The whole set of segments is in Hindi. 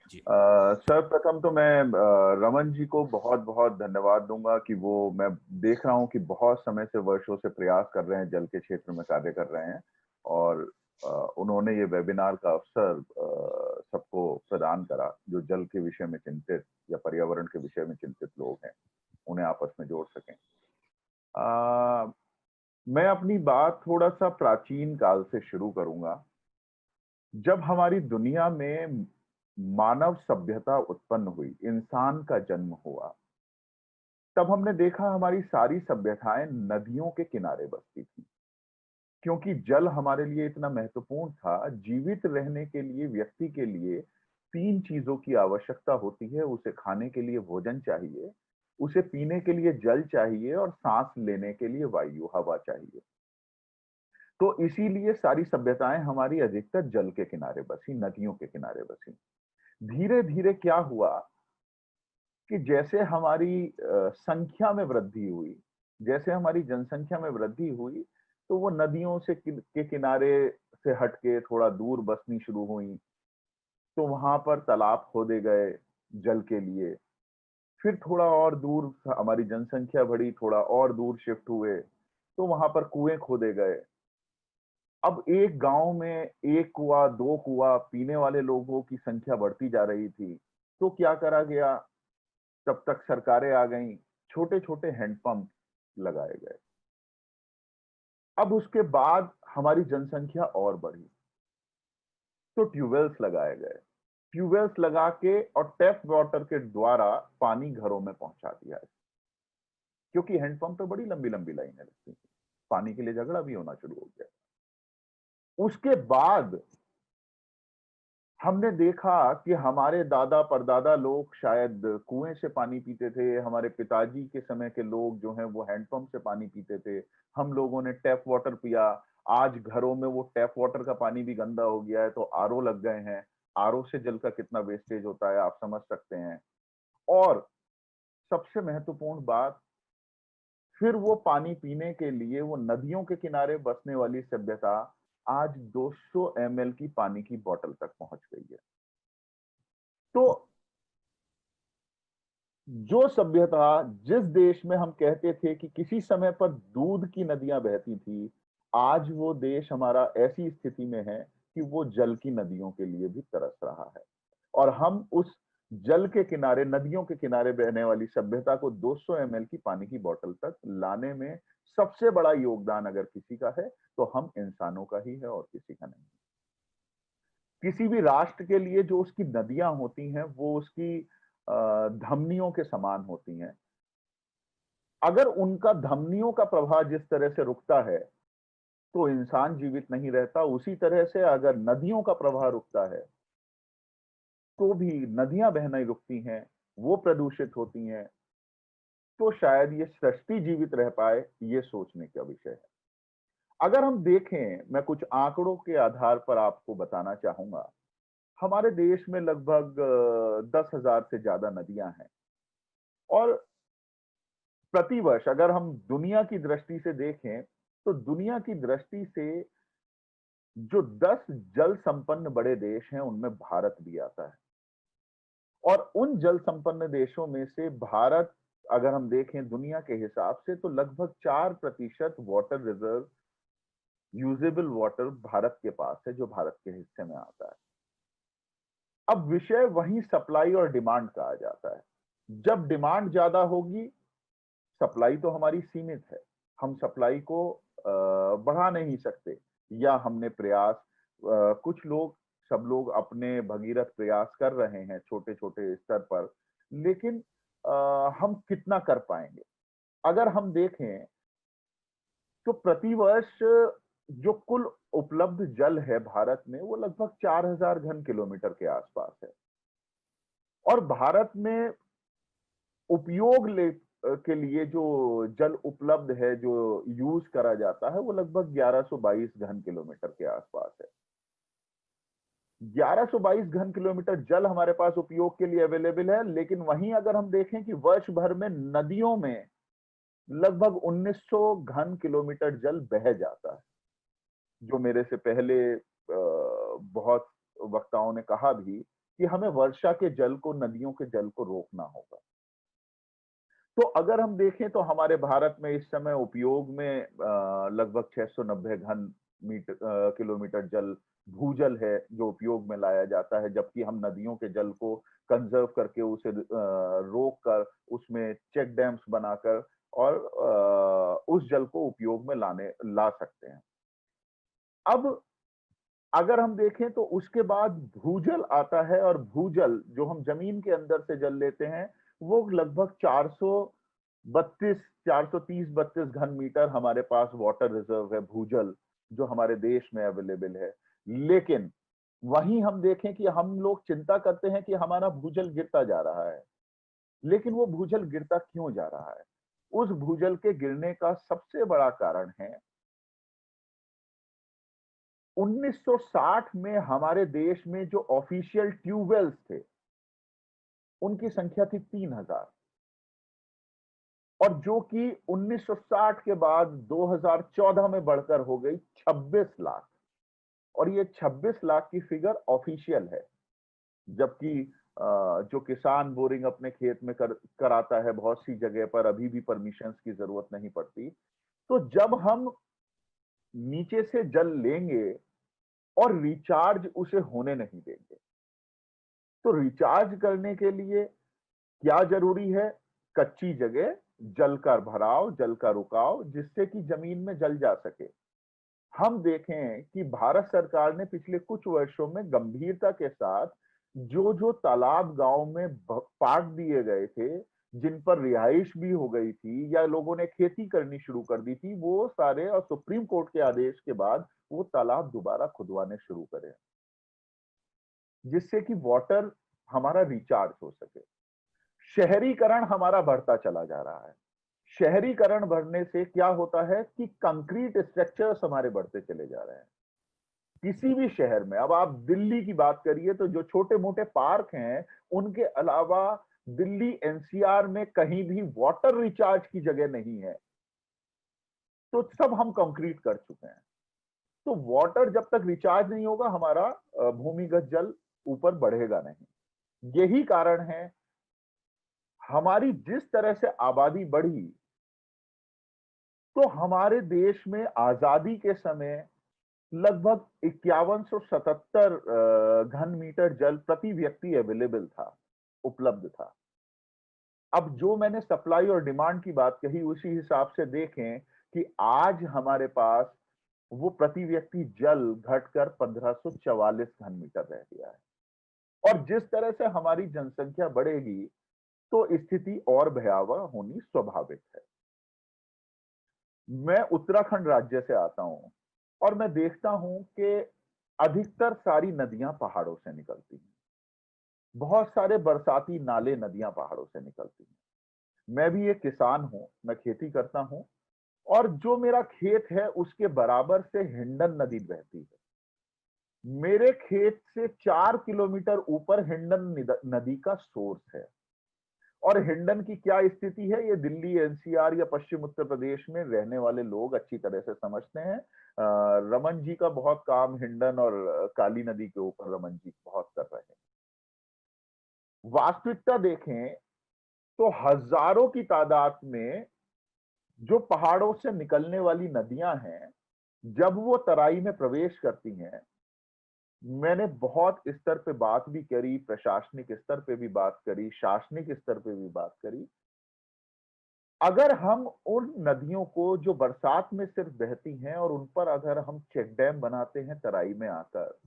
जी। सर्वप्रथम तो मैं रमन जी को बहुत बहुत धन्यवाद दूंगा कि वो, मैं देख रहा हूँ कि बहुत समय से, वर्षों से प्रयास कर रहे हैं, जल के क्षेत्र में कार्य कर रहे हैं। और उन्होंने ये वेबिनार का अवसर सबको प्रदान करा, जो जल के विषय में चिंतित या पर्यावरण के विषय में चिंतित लोग हैं, उन्हें आपस में जोड़ सकें। मैं अपनी बात थोड़ा सा प्राचीन काल से शुरू करूंगा। जब हमारी दुनिया में मानव सभ्यता उत्पन्न हुई, इंसान का जन्म हुआ, तब हमने देखा हमारी सारी सभ्यताएं नदियों के किनारे बसती थी। क्योंकि जल हमारे लिए इतना महत्वपूर्ण था। जीवित रहने के लिए व्यक्ति के लिए तीन चीजों की आवश्यकता होती है। उसे खाने के लिए भोजन चाहिए, उसे पीने के लिए जल चाहिए, और सांस लेने के लिए वायु, हवा चाहिए। तो इसीलिए सारी सभ्यताएं हमारी अधिकतर जल के किनारे बसी, नदियों के किनारे बसी। धीरे धीरे क्या हुआ कि जैसे हमारी संख्या में वृद्धि हुई, जैसे हमारी जनसंख्या में वृद्धि हुई, तो वो नदियों से के किनारे से हटके थोड़ा दूर बसनी शुरू हुई। तो वहां पर तालाब खोदे गए जल के लिए। फिर थोड़ा और दूर हमारी जनसंख्या बढ़ी, थोड़ा और दूर शिफ्ट हुए, तो वहां पर कुएं खोदे गए। अब एक गांव में एक कुआं, दो कुआं, पीने वाले लोगों की संख्या बढ़ती जा रही थी। तो क्या करा गया, तब तक सरकारें आ गईं, छोटे छोटे हैंडपंप लगाए गए। अब उसके बाद हमारी जनसंख्या और बढ़ी, तो ट्यूबवेल्स लगाए गए। ट्यूबवेल्स लगा के और टैप वाटर के द्वारा पानी घरों में पहुंचा दिया है। क्योंकि हैंडपंप पे बड़ी लंबी लंबी लाइनें लगती थी, पानी के लिए झगड़ा भी होना शुरू हो गया। उसके बाद हमने देखा कि हमारे दादा परदादा लोग शायद कुएं से पानी पीते थे, हमारे पिताजी के समय के लोग जो हैं वो हैंडपंप से पानी पीते थे। हम लोगों ने टैप वाटर पिया। आज घरों में वो टैप वाटर का पानी भी गंदा हो गया है, तो आरओ लग गए हैं। आरओ से जल का कितना वेस्टेज होता है आप समझ सकते हैं। और सबसे महत्वपूर्ण बात, फिर वो पानी पीने के लिए वो नदियों के किनारे बसने वाली सभ्यता आज 200 ml की पानी की बोतल तक पहुंच गई है। तो जो सभ्यता, जिस देश में हम कहते थे कि किसी समय पर दूध की नदियां बहती थी, आज वो देश हमारा ऐसी स्थिति में है कि वो जल की नदियों के लिए भी तरस रहा है। और हम उस जल के किनारे, नदियों के किनारे बहने वाली सभ्यता को 200 ml की पानी की बोतल तक लाने में सबसे बड़ा योगदान अगर किसी का है, तो हम इंसानों का ही है और किसी का नहीं। किसी भी राष्ट्र के लिए जो उसकी नदियां होती हैं, वो उसकी धमनियों के समान होती हैं। अगर उनका धमनियों का प्रवाह जिस तरह से रुकता है, तो इंसान जीवित नहीं रहता। उसी तरह से अगर नदियों का प्रवाह रुकता है, तो भी नदियां बहना रुकती हैं, वो प्रदूषित होती हैं। तो शायद ये सृष्टि जीवित रह पाए, ये सोचने का विषय है। अगर हम देखें, मैं कुछ आंकड़ों के आधार पर आपको बताना चाहूंगा। हमारे देश में लगभग 10,000 से ज्यादा नदियां हैं। और प्रतिवर्ष अगर हम दुनिया की दृष्टि से देखें, तो दुनिया की दृष्टि से जो 10 जल संपन्न बड़े देश हैं, उनमें भारत भी आता है। और उन जल संपन्न देशों में से भारत, अगर हम देखें दुनिया के हिसाब से, तो लगभग 4% water reserve, usable water Bharat के पास है, जो भारत के हिस्से में आता है। अब विषय वही सप्लाई और डिमांड का आ जाता है। जब डिमांड ज्यादा होगी, सप्लाई तो हमारी सीमित है, हम सप्लाई को बढ़ा नहीं सकते। या हमने प्रयास, कुछ लोग, सब लोग अपने भगीरथ प्रयास कर रहे हैं छोटे छोटे स्तर पर, लेकिन हम कितना कर पाएंगे। अगर हम देखें, तो प्रतिवर्ष जो कुल उपलब्ध जल है भारत में, वो लगभग 4,000 घन किलोमीटर के आसपास है। और भारत में उपयोग के लिए जो जल उपलब्ध है, जो यूज करा जाता है, वो लगभग 1122 घन किलोमीटर के आसपास है। 1122 घन किलोमीटर जल हमारे पास उपयोग के लिए अवेलेबल है। लेकिन वहीं अगर हम देखें कि वर्ष भर में नदियों में लगभग 1900 घन किलोमीटर जल बह जाता है। जो मेरे से पहले बहुत वक्ताओं ने कहा भी कि हमें वर्षा के जल को, नदियों के जल को रोकना होगा। तो अगर हम देखें तो हमारे भारत में इस समय उपयोग में लगभग 690 किलोमीटर जल भूजल है जो उपयोग में लाया जाता है, जबकि हम नदियों के जल को कंजर्व करके उसे रोक कर उसमें चेक डैम्स बनाकर और उस जल को उपयोग में ला सकते हैं। अब अगर हम देखें तो उसके बाद भूजल आता है, और भूजल जो हम जमीन के अंदर से जल लेते हैं वो लगभग 432 घन मीटर हमारे पास वाटर रिजर्व है, भूजल जो हमारे देश में अवेलेबल है। लेकिन वहीं हम देखें कि हम लोग चिंता करते हैं कि हमारा भूजल गिरता जा रहा है, लेकिन वो भूजल गिरता क्यों जा रहा है? उस भूजल के गिरने का सबसे बड़ा कारण है 1960 में हमारे देश में जो ऑफिशियल ट्यूबवेल्स थे उनकी संख्या थी 3000, और जो कि 1960 के बाद 2014 में बढ़कर हो गई 26 लाख। और ये 26 लाख की फिगर ऑफिशियल है, जबकि जो किसान बोरिंग अपने खेत में कराता है, बहुत सी जगह पर अभी भी परमिशंस की जरूरत नहीं पड़ती। तो जब हम नीचे से जल लेंगे और रिचार्ज उसे होने नहीं देंगे, तो रिचार्ज करने के लिए क्या जरूरी है? कच्ची जगह, जल का भराव, जल का रुकाव, जिससे कि जमीन में जल जा सके। हम देखें कि भारत सरकार ने पिछले कुछ वर्षों में गंभीरता के साथ जो जो तालाब गांव में पाट दिए गए थे, जिन पर रिहाइश भी हो गई थी या लोगों ने खेती करनी शुरू कर दी थी, वो सारे, और सुप्रीम कोर्ट के आदेश के बाद वो तालाब दोबारा खुदवाने शुरू करे, जिससे कि वाटर हमारा रिचार्ज हो सके। शहरीकरण हमारा बढ़ता चला जा रहा है। शहरीकरण बढ़ने से क्या होता है कि कंक्रीट स्ट्रक्चर्स हमारे बढ़ते चले जा रहे हैं। किसी भी शहर में, अब आप दिल्ली की बात करिए तो जो छोटे मोटे पार्क हैं, उनके अलावा दिल्ली एनसीआर में कहीं भी वाटर रिचार्ज की जगह नहीं है, तो सब हम कंक्रीट कर चुके हैं। तो वाटर जब तक रिचार्ज नहीं होगा, हमारा भूमिगत जल ऊपर बढ़ेगा नहीं। यही कारण है हमारी जिस तरह से आबादी बढ़ी, तो हमारे देश में आजादी के समय लगभग 5177 घन मीटर जल प्रति व्यक्ति अवेलेबल था, उपलब्ध था। अब जो मैंने सप्लाई और डिमांड की बात कही, उसी हिसाब से देखें कि आज हमारे पास वो प्रति व्यक्ति जल घटकर 1544 घन मीटर रह गया है। और जिस तरह से हमारी जनसंख्या बढ़ेगी तो स्थिति और भयावह होनी स्वाभाविक है। मैं उत्तराखंड राज्य से आता हूं और मैं देखता हूं कि अधिकतर सारी नदियां पहाड़ों से निकलती हैं। बहुत सारे बरसाती नाले नदियां पहाड़ों से निकलती हैं। मैं भी एक किसान हूं, मैं खेती करता हूं, और जो मेरा खेत है उसके बराबर से हिंडन नदी बहती है। मेरे खेत से 4 किलोमीटर ऊपर हिंडन नदी का सोर्स है। और हिंडन की क्या स्थिति है, ये दिल्ली एनसीआर या पश्चिम उत्तर प्रदेश में रहने वाले लोग अच्छी तरह से समझते हैं। रमन जी का बहुत काम हिंडन और काली नदी के ऊपर रमन जी बहुत कर रहे हैं। वास्तविकता देखें तो हजारों की तादाद में जो पहाड़ों से निकलने वाली नदियां हैं, जब वो तराई में प्रवेश करती हैं, मैंने बहुत स्तर पे बात भी करी, प्रशासनिक स्तर पे भी बात करी, शासनिक स्तर पे भी बात करी। अगर हम उन नदियों को जो बरसात में सिर्फ बहती हैं और उन पर अगर हम चेक डैम बनाते हैं तराई में आकर,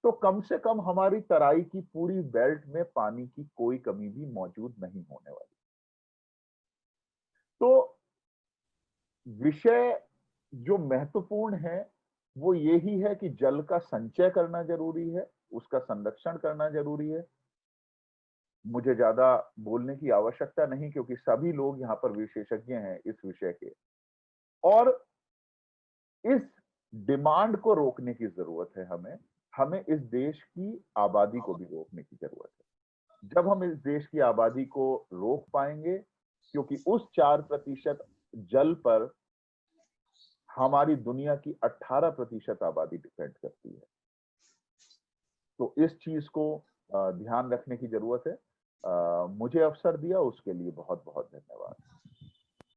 तो कम से कम हमारी तराई की पूरी बेल्ट में पानी की कोई कमी भी मौजूद नहीं होने वाली। तो विषय जो महत्वपूर्ण है वो यही है कि जल का संचय करना जरूरी है, उसका संरक्षण करना जरूरी है। मुझे ज्यादा बोलने की आवश्यकता नहीं, क्योंकि सभी लोग यहाँ पर विशेषज्ञ हैं इस विषय के। और इस डिमांड को रोकने की जरूरत है, हमें हमें इस देश की आबादी को भी रोकने की जरूरत है। जब हम इस देश की आबादी को रोक पाएंगे, क्योंकि उस 4% जल पर हमारी दुनिया की 18% आबादी डिपेंड करती है, तो इस चीज को ध्यान रखने की जरूरत है। मुझे अवसर दिया उसके लिए बहुत बहुत धन्यवाद।